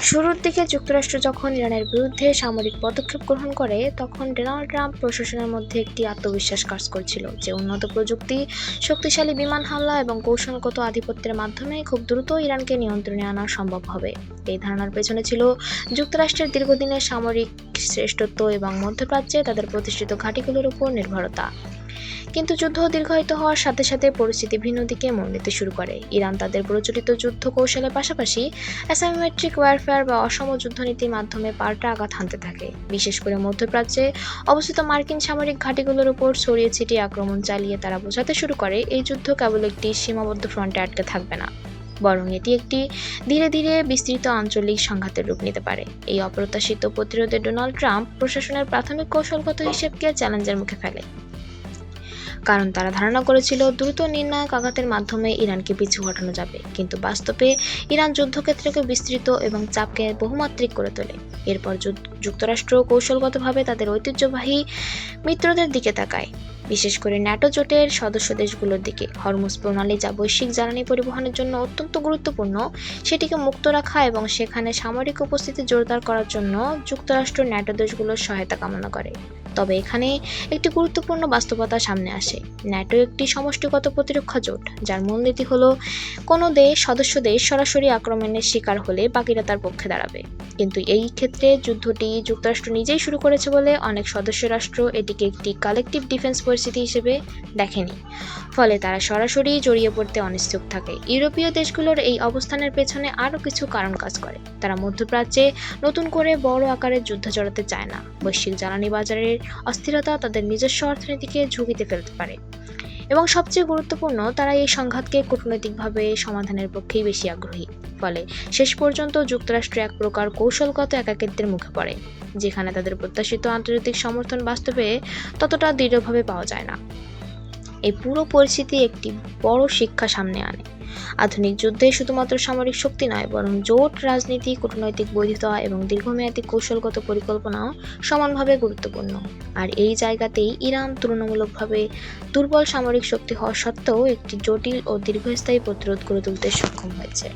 শুরুর দিকে যুক্তরাষ্ট্র যখন ইরানের বিরুদ্ধে সামরিক পদক্ষেপ গ্রহণ করে, তখন ডোনাল্ড ট্রাম্প প্রশাসনের মধ্যে একটি আত্মবিশ্বাস কাজ করছিল যে উন্নত প্রযুক্তি, শক্তিশালী বিমান হামলা এবং কৌশলগত আধিপত্যের মাধ্যমে খুব দ্রুত ইরানকে নিয়ন্ত্রণে আনা সম্ভব হবে। এই ধারণার পেছনে ছিল যুক্তরাষ্ট্রের দীর্ঘদিনের সামরিক শ্রেষ্ঠত্ব এবং মধ্যপ্রাচ্যে তাদের প্রতিষ্ঠিত ঘাঁটিগুলোর উপর নির্ভরতা। কিন্তু যুদ্ধ দীর্ঘায়িত হওয়ার সাথে সাথে পরিস্থিতি ভিন্ন দিকে মোড় নিতে শুরু করে। ইরান তাদের প্রচলিত যুদ্ধ কৌশলের পাশাপাশি অ্যাসাইমেট্রিক ওয়ারফেয়ার বা অসম যুদ্ধনীতির মাধ্যমে পাল্টা আঘাত হানতে থাকে। বিশেষ করে মধ্যপ্রাচ্যে অবস্থিত মার্কিন সামরিক ঘাঁটিগুলোর উপর ছড়িয়ে ছিটিয়ে আক্রমণ চালিয়ে তারা বোঝাতে শুরু করে এই যুদ্ধ কেবল একটি সীমাবদ্ধ ফ্রন্টে আটকে থাকবে না, বরং এটি একটি ধীরে ধীরে বিস্তৃত আঞ্চলিক সংঘাতের রূপ নিতে পারে। এই অপ্রত্যাশিত প্রতিরোধে ডোনাল্ড ট্রাম্প প্রশাসনের প্রাথমিক কৌশলগত হিসেবকে চ্যালেঞ্জের মুখে ফেলে, কারণ তারা ধারণা করেছিল দ্রুত নির্ণায়ক আঘাতের মাধ্যমে ইরানকে পিছু হটানো যাবে। কিন্তু বাস্তবে ইরান যুদ্ধক্ষেত্রকে বিস্তৃত এবং চাপকে বহুমাত্রিক করে তোলে। এরপর যুক্তরাষ্ট্র কৌশলগতভাবে তাদের ঐতিহ্যবাহী মিত্রদের দিকে তাকায়, বিশেষ করে ন্যাটো জোটের সদস্য দেশগুলোর দিকে। হরমুজ প্রণালী, যা বৈশ্বিক জ্বালানি পরিবহনের জন্য অত্যন্ত গুরুত্বপূর্ণ, সেটিকে মুক্ত রাখা এবং সেখানে সামরিক উপস্থিতি জোরদার করার জন্য যুক্তরাষ্ট্র ন্যাটো দেশগুলোর সহায়তা কামনা করে। তবে এখানে একটি গুরুত্বপূর্ণ বাস্তবতা সামনে আসে। ন্যাটো একটি সমষ্টিগত প্রতিরক্ষা জোট, যার মূলনীতি হলো কোনো সদস্য দেশ সরাসরি আক্রমণের শিকার হলে বাকিরা তার পক্ষে দাঁড়াবে। কিন্তু এই ক্ষেত্রে যুদ্ধটি যুক্তরাষ্ট্র নিজেই শুরু করেছে বলে অনেক সদস্য রাষ্ট্র এটিকে একটি কালেকটিভ ডিফেন্স পরিস্থিতি হিসেবে দেখেনি, ফলে তারা সরাসরি জড়িয়ে পড়তে অনিচ্ছুক থাকে। ইউরোপীয় দেশগুলোর এই অবস্থানের পেছনে আরও কিছু কারণ কাজ করে। তারা মধ্যপ্রাচ্যে নতুন করে বড় আকারের যুদ্ধ জড়াতে চায় না। বৈশ্বিক জ্বালানি বাজারের অস্থিরতা তাদের নিজস্ব অর্থনীতিকে ঝুঁকিতে ফেলতে পারে, এবং সবচেয়ে গুরুত্বপূর্ণ, তারা এই সংঘাতকে কূটনৈতিকভাবে সমাধানের পক্ষেই বেশি আগ্রহী। ফলে শেষ পর্যন্ত যুক্তরাষ্ট্র এক প্রকার কৌশলগত একাকিত্বের মুখে পড়ে, যেখানে তাদের প্রত্যাশিত আন্তর্জাতিক সমর্থন বাস্তবে ততটা দৃঢ়ভাবে পাওয়া যায় না। এই পুরো পরিস্থিতি একটি বড় শিক্ষা সামনে আনে। আধুনিক যুদ্ধে শুধুমাত্র সামরিক শক্তি নয়, বরং জোট রাজনীতি, কূটনৈতিক বৈধতা এবং দীর্ঘমেয়াদী কৌশলগত পরিকল্পনাও সমানভাবে গুরুত্বপূর্ণ। আর এই জায়গাতেই ইরান তুলনামূলকভাবে দুর্বল সামরিক শক্তি হওয়া সত্ত্বেও একটি জটিল ও দীর্ঘস্থায়ী প্রতিরোধ গড়ে তুলতে সক্ষম হয়েছে।